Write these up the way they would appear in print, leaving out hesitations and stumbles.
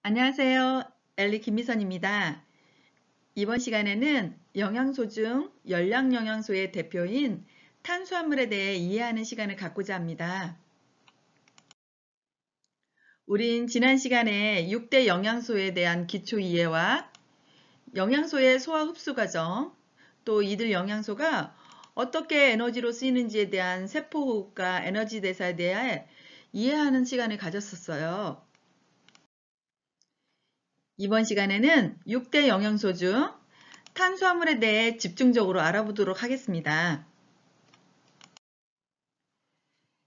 안녕하세요. 엘리 김미선입니다. 이번 시간에는 영양소 중 열량영양소의 대표인 탄수화물에 대해 이해하는 시간을 갖고자 합니다. 우린 지난 시간에 6대 영양소에 대한 기초 이해와 영양소의 소화 흡수 과정, 또 이들 영양소가 어떻게 에너지로 쓰이는지에 대한 세포호흡과 에너지 대사에 대해 이해하는 시간을 가졌었어요. 이번 시간에는 6대 영양소 중 탄수화물에 대해 집중적으로 알아보도록 하겠습니다.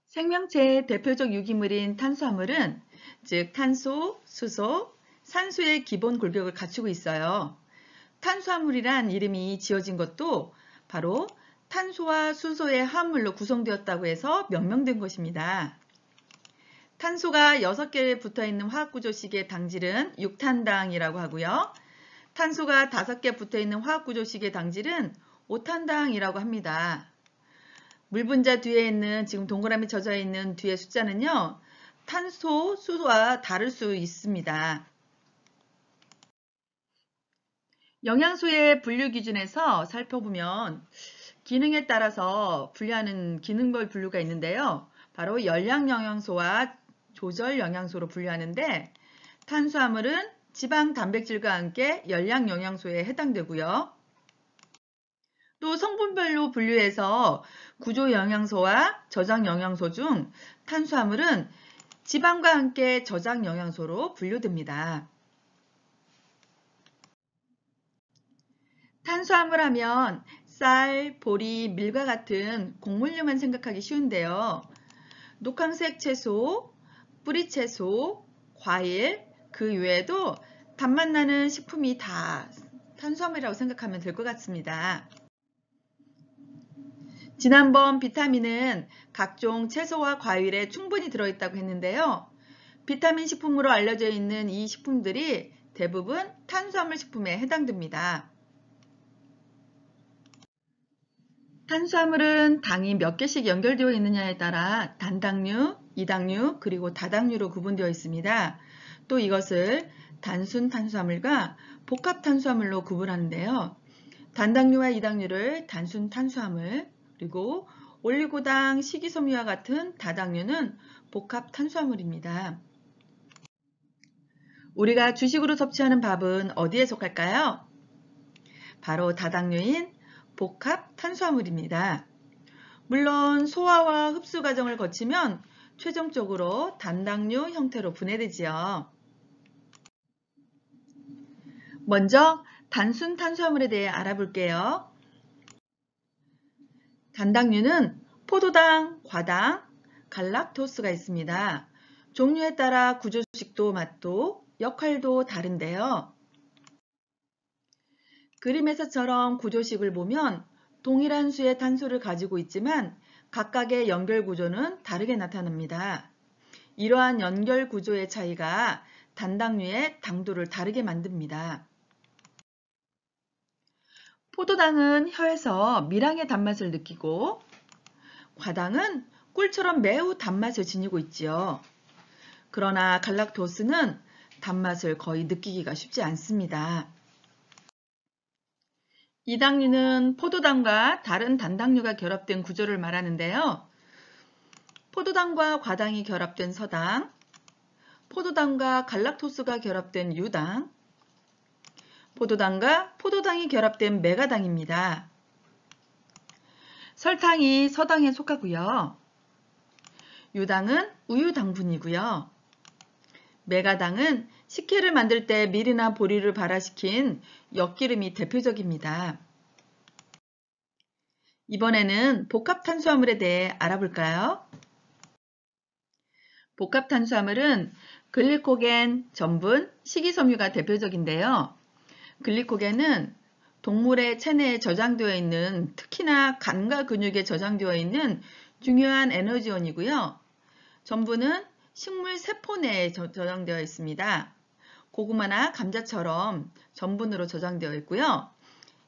생명체의 대표적 유기물인 탄수화물은 즉 탄소, 수소, 산소의 기본 골격을 갖추고 있어요. 탄수화물이란 이름이 지어진 것도 바로 탄소와 수소의 화합물로 구성되었다고 해서 명명된 것입니다. 탄소가 6개 붙어있는 화학구조식의 당질은 6탄당이라고 하고요. 탄소가 5개 붙어있는 화학구조식의 당질은 5탄당이라고 합니다. 물분자 뒤에 있는 지금 동그라미 젖어 있는 뒤에 숫자는요. 탄소, 수소와 다를 수 있습니다. 영양소의 분류 기준에서 살펴보면 기능에 따라서 분류하는 기능별 분류가 있는데요. 바로 열량영양소와 조절영양소로 분류하는데 탄수화물은 지방, 단백질과 함께 열량영양소에 해당되고요. 또 성분별로 분류해서 구조영양소와 저장영양소 중 탄수화물은 지방과 함께 저장영양소로 분류됩니다. 탄수화물 하면 쌀, 보리, 밀과 같은 곡물류만 생각하기 쉬운데요. 녹황색 채소, 뿌리채소, 과일, 그 외에도 단맛 나는 식품이 다 탄수화물이라고 생각하면 될 것 같습니다. 지난번 비타민은 각종 채소와 과일에 충분히 들어있다고 했는데요. 비타민 식품으로 알려져 있는 이 식품들이 대부분 탄수화물 식품에 해당됩니다. 탄수화물은 당이 몇 개씩 연결되어 있느냐에 따라 단당류, 이당류, 그리고 다당류로 구분되어 있습니다. 또 이것을 단순 탄수화물과 복합 탄수화물로 구분하는데요. 단당류와 이당류를 단순 탄수화물, 그리고 올리고당, 식이섬유와 같은 다당류는 복합 탄수화물입니다. 우리가 주식으로 섭취하는 밥은 어디에 속할까요? 바로 다당류인 복합 탄수화물입니다. 물론 소화와 흡수 과정을 거치면 최종적으로 단당류 형태로 분해되지요. 먼저 단순 탄수화물에 대해 알아볼게요. 단당류는 포도당, 과당, 갈락토스가 있습니다. 종류에 따라 구조식도 맛도 역할도 다른데요. 그림에서처럼 구조식을 보면 동일한 수의 탄소를 가지고 있지만 각각의 연결 구조는 다르게 나타납니다. 이러한 연결 구조의 차이가 단당류의 당도를 다르게 만듭니다. 포도당은 혀에서 밀항의 단맛을 느끼고 과당은 꿀처럼 매우 단맛을 지니고 있지요. 그러나 갈락토스는 단맛을 거의 느끼기가 쉽지 않습니다. 이 당류는 포도당과 다른 단당류가 결합된 구조를 말하는데요. 포도당과 과당이 결합된 서당, 포도당과 갈락토스가 결합된 유당, 포도당과 포도당이 결합된 메가당입니다. 설탕이 서당에 속하고요. 유당은 우유 당분이고요. 메가당은 식혜를 만들 때 밀이나 보리를 발화시킨 엿기름이 대표적입니다. 이번에는 복합탄수화물에 대해 알아볼까요? 복합탄수화물은 글리코겐, 전분, 식이섬유가 대표적인데요. 글리코겐은 동물의 체내에 저장되어 있는 특히나 간과 근육에 저장되어 있는 중요한 에너지원이고요. 전분은 식물 세포 내에 저장되어 있습니다. 고구마나 감자처럼 전분으로 저장되어 있고요.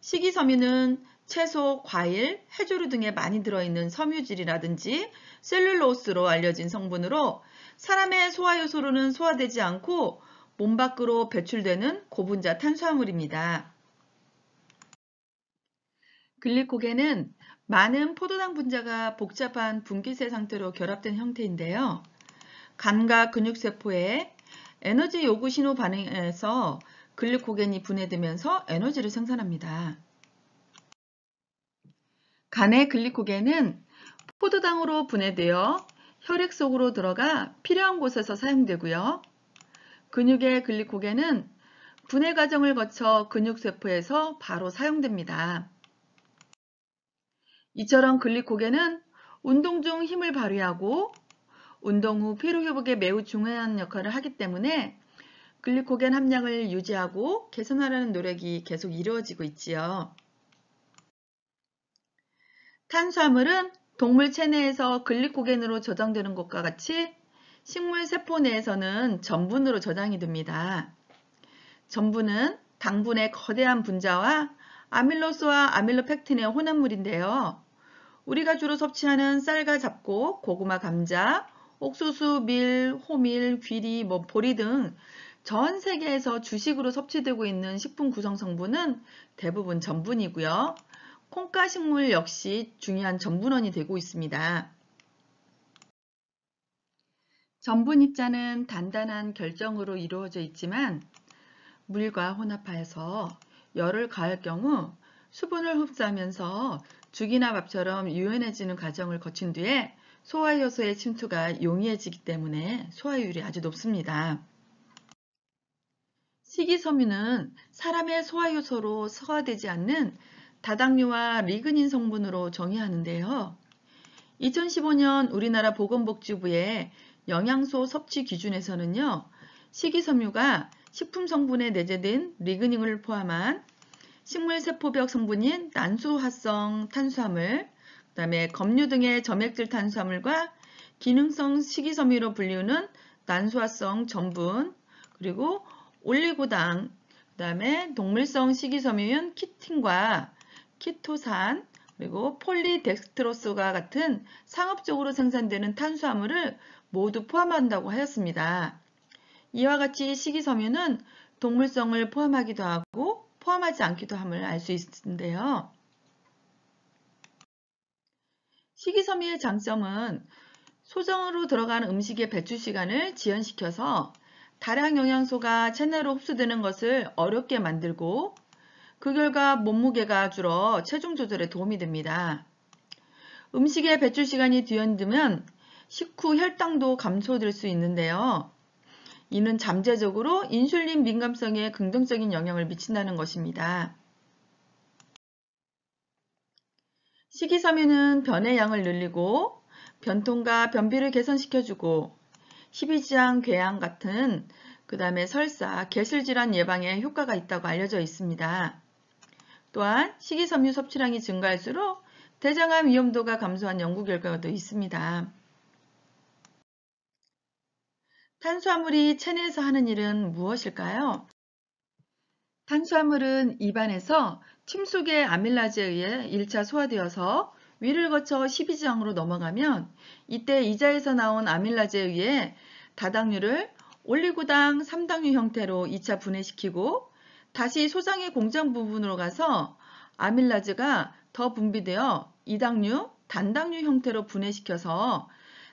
식이섬유는 채소, 과일, 해조류 등에 많이 들어있는 섬유질이라든지 셀룰로스로 알려진 성분으로 사람의 소화효소로는 소화되지 않고 몸 밖으로 배출되는 고분자 탄수화물입니다. 글리코겐은 많은 포도당 분자가 복잡한 분기세 상태로 결합된 형태인데요. 간과 근육세포에 에너지 요구 신호 반응에서 글리코겐이 분해되면서 에너지를 생산합니다. 간의 글리코겐은 포도당으로 분해되어 혈액 속으로 들어가 필요한 곳에서 사용되고요. 근육의 글리코겐은 분해 과정을 거쳐 근육세포에서 바로 사용됩니다. 이처럼 글리코겐은 운동 중 힘을 발휘하고 운동 후 피로 회복에 매우 중요한 역할을 하기 때문에 글리코겐 함량을 유지하고 개선하려는 노력이 계속 이루어지고 있지요. 탄수화물은 동물 체내에서 글리코겐으로 저장되는 것과 같이 식물 세포 내에서는 전분으로 저장이 됩니다. 전분은 당분의 거대한 분자와 아밀로스와 아밀로펙틴의 혼합물인데요. 우리가 주로 섭취하는 쌀과 잡곡, 고구마, 감자, 옥수수, 밀, 호밀, 귀리, 보리 등 전 세계에서 주식으로 섭취되고 있는 식품 구성 성분은 대부분 전분이고요. 콩가 식물 역시 중요한 전분원이 되고 있습니다. 전분 입자는 단단한 결정으로 이루어져 있지만 물과 혼합하여서 열을 가할 경우 수분을 흡수하면서 죽이나 밥처럼 유연해지는 과정을 거친 뒤에 소화효소의 침투가 용이해지기 때문에 소화율이 아주 높습니다. 식이섬유는 사람의 소화효소로 소화되지 않는 다당류와 리그닌 성분으로 정의하는데요. 2015년 우리나라 보건복지부의 영양소 섭취 기준에서는요, 식이섬유가 식품 성분에 내재된 리그닌을 포함한 식물세포벽 성분인 난수화성 탄수화물, 그 다음에 검류 등의 점액질 탄수화물과 기능성 식이섬유로 불리우는 난수화성 전분, 그리고 올리고당, 그 다음에 동물성 식이섬유인 키틴과 키토산, 그리고 폴리덱스트로스와 같은 상업적으로 생산되는 탄수화물을 모두 포함한다고 하였습니다. 이와 같이 식이섬유는 동물성을 포함하기도 하고 포함하지 않기도 함을 알 수 있는데요. 식이섬유의 장점은 소정으로 들어간 음식의 배출 시간을 지연시켜서 다량 영양소가 체내로 흡수되는 것을 어렵게 만들고 그 결과 몸무게가 줄어 체중 조절에 도움이 됩니다. 음식의 배출 시간이 뒤흔들면 식후 혈당도 감소될 수 있는데요. 이는 잠재적으로 인슐린 민감성에 긍정적인 영향을 미친다는 것입니다. 식이섬유는 변의 양을 늘리고 변통과 변비를 개선시켜주고 십이지향 궤양 같은 그 다음에 설사, 개슬질환 예방에 효과가 있다고 알려져 있습니다. 또한 식이섬유 섭취량이 증가할수록 대장암 위험도가 감소한 연구 결과도 있습니다. 탄수화물이 체내에서 하는 일은 무엇일까요? 탄수화물은 입안에서 침 속의 아밀라제에 의해 1차 소화되어서 위를 거쳐 십이지향으로 넘어가면 이때 이자에서 나온 아밀라제에 의해 다당류를 올리고당 3당류 형태로 2차 분해시키고 다시 소장의 공장 부분으로 가서 아밀라제가 더 분비되어 2당류, 단당류 형태로 분해시켜서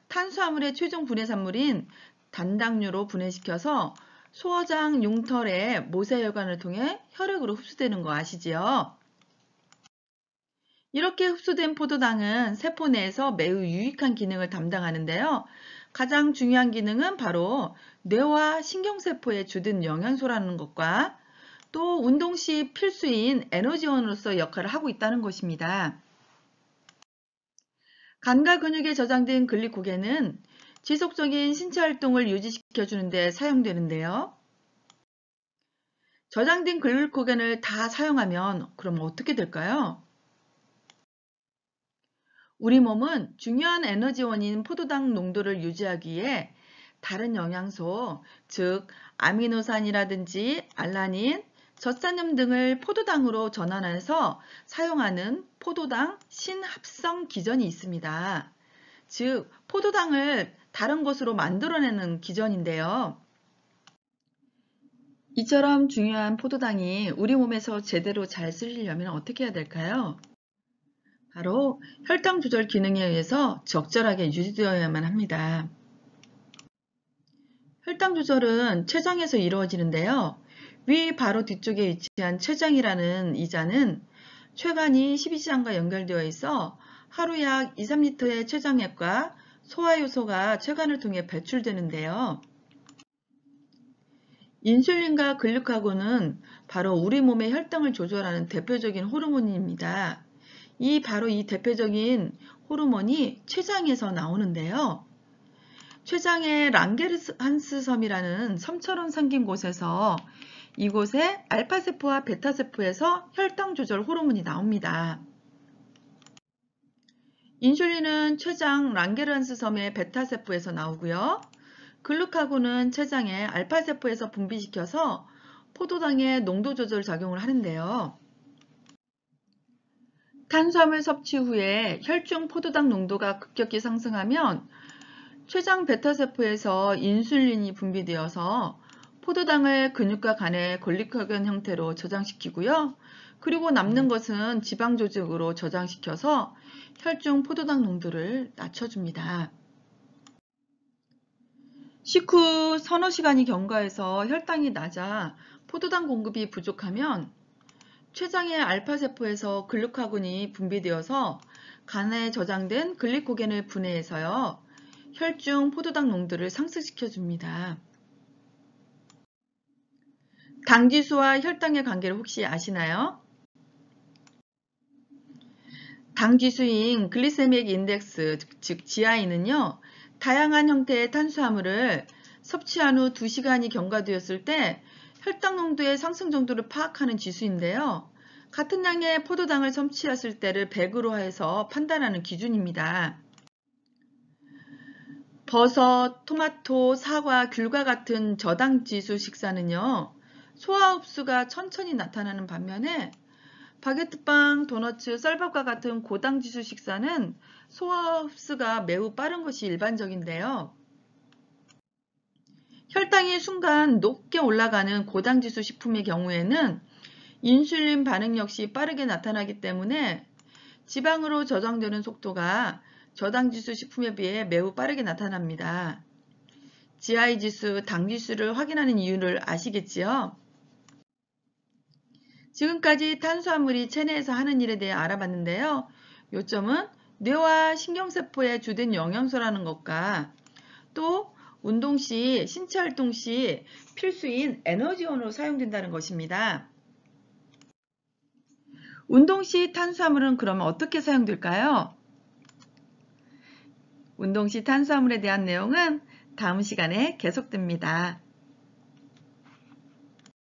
탄수화물의 최종 분해산물인 단당류로 분해시켜서 소화장 융털의 모세혈관을 통해 혈액으로 흡수되는 거 아시지요? 이렇게 흡수된 포도당은 세포 내에서 매우 유익한 기능을 담당하는데요. 가장 중요한 기능은 바로 뇌와 신경세포에 주된 영양소라는 것과 또 운동 시 필수인 에너지원으로서 역할을 하고 있다는 것입니다. 간과 근육에 저장된 글리코겐은 지속적인 신체 활동을 유지시켜주는 데 사용되는데요. 저장된 글리코겐을 다 사용하면 그럼 어떻게 될까요? 우리 몸은 중요한 에너지원인 포도당 농도를 유지하기 위해 다른 영양소, 즉 아미노산이라든지 알라닌, 젖산염 등을 포도당으로 전환해서 사용하는 포도당 신합성 기전이 있습니다. 즉 포도당을 다른 것으로 만들어내는 기전인데요. 이처럼 중요한 포도당이 우리 몸에서 제대로 잘 쓰이려면 어떻게 해야 될까요? 바로 혈당 조절 기능에 의해서 적절하게 유지되어야만 합니다. 혈당 조절은 췌장에서 이루어지는데요. 위 바로 뒤쪽에 위치한 췌장이라는 이자는 췌간이 십이지장과 연결되어 있어 하루 약 2, 3리터의 췌장액과 소화효소가 췌간을 통해 배출되는데요. 인슐린과 글루카곤은 바로 우리 몸의 혈당을 조절하는 대표적인 호르몬입니다. 바로 이 대표적인 호르몬이 췌장에서 나오는데요. 췌장의 랑게르한스 섬이라는 섬처럼 생긴 곳에서 이곳에 알파세포와 베타세포에서 혈당 조절 호르몬이 나옵니다. 인슐린은 췌장 랑게르한스 섬의 베타세포에서 나오고요. 글루카곤은 췌장의 알파세포에서 분비시켜서 포도당의 농도 조절 작용을 하는데요. 탄수화물 섭취 후에 혈중 포도당 농도가 급격히 상승하면 췌장 베타세포에서 인슐린이 분비되어서 포도당을 근육과 간의 글리코겐 형태로 저장시키고요. 그리고 남는 것은 지방 조직으로 저장시켜서 혈중 포도당 농도를 낮춰줍니다. 식후 서너 시간이 경과해서 혈당이 낮아 포도당 공급이 부족하면 췌장의 알파세포에서 글루카곤이 분비되어서 간에 저장된 글리코겐을 분해해서요. 혈중 포도당 농도를 상승시켜줍니다. 당지수와 혈당의 관계를 혹시 아시나요? 당지수인 글리세믹 인덱스, 즉 GI는요. 다양한 형태의 탄수화물을 섭취한 후 2시간이 경과되었을 때 혈당 농도의 상승 정도를 파악하는 지수인데요. 같은 양의 포도당을 섭취했을 때를 100으로 해서 판단하는 기준입니다. 버섯, 토마토, 사과, 귤과 같은 저당지수 식사는요. 소화 흡수가 천천히 나타나는 반면에 바게트빵, 도너츠, 쌀밥과 같은 고당지수 식사는 소화 흡수가 매우 빠른 것이 일반적인데요. 혈당이 순간 높게 올라가는 고당지수 식품의 경우에는 인슐린 반응 역시 빠르게 나타나기 때문에 지방으로 저장되는 속도가 저당지수 식품에 비해 매우 빠르게 나타납니다. GI 지수, 당지수를 확인하는 이유를 아시겠지요? 지금까지 탄수화물이 체내에서 하는 일에 대해 알아봤는데요. 요점은 뇌와 신경세포에 주된 영양소라는 것과 또 운동 시, 신체 활동 시 필수인 에너지원으로 사용된다는 것입니다. 운동 시 탄수화물은 그러면 어떻게 사용될까요? 운동 시 탄수화물에 대한 내용은 다음 시간에 계속됩니다.